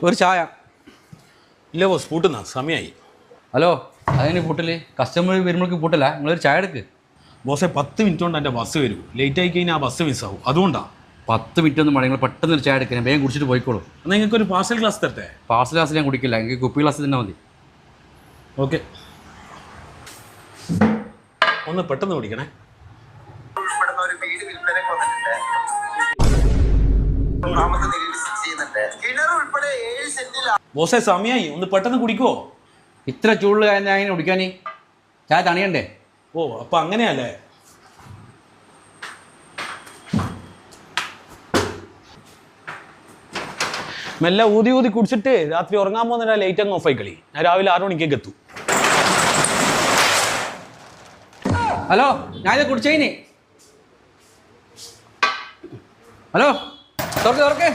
ഒരു ചായ. ഇല്ല ബോസ്, പൂട്ടുന്ന സമയമായി. ഹലോ, അതിന് പൂട്ടില്ലേ? കസ്റ്റമർ വരുമ്പോഴേക്ക് പൂട്ടില്ല. നിങ്ങളൊരു ചായ എടുക്ക്. ബോസെ 10 മിനിറ്റ് കൊണ്ട് എൻ്റെ ബസ് വരും. ലേറ്റ് ആയി കഴിഞ്ഞാൽ ആ ബസ് മിസ്സാവും. അതുകൊണ്ടാണ്. 10 മിനിറ്റ് ഒന്നും വേണം. നിങ്ങൾ പെട്ടെന്ന് ഒരു ചായ എടുക്കാൻ വേഗം കുടിച്ചിട്ട് പോയിക്കോളൂ. എന്നാൽ നിങ്ങൾക്ക് ഒരു പാർസൽ ഗ്ലാസ് തരട്ടെ? പാർസൽ ഗ്ലാസ് ഞാൻ കുടിക്കില്ല. എനിക്ക് കുപ്പി ഗ്ലാസ് തന്നെ മതി. ഓക്കെ, ഒന്ന് പെട്ടെന്ന് കുടിക്കണേ. ബോസെ സമയമായി, ഒന്ന് പെട്ടെന്ന് കുടിക്കുവോ? ഇത്ര ചൂടുള്ള കാര്യം ഞാൻ കുടിക്കാനേ? ചായ തണിയണ്ടേ? ഓ, അപ്പം അങ്ങനെയല്ലേ. മെല്ലെ ഊതി ഊതി കുടിച്ചിട്ട് രാത്രി ഉറങ്ങാൻ പോകുന്ന ലേറ്റ് അങ്ങ് ഓഫായി കളി. ഞാൻ രാവിലെ 6 മണിക്കേക്ക് എത്തും. ഹലോ, ഞാനിത് കുടിച്ചേനി. ഹലോ, തുറക്കെ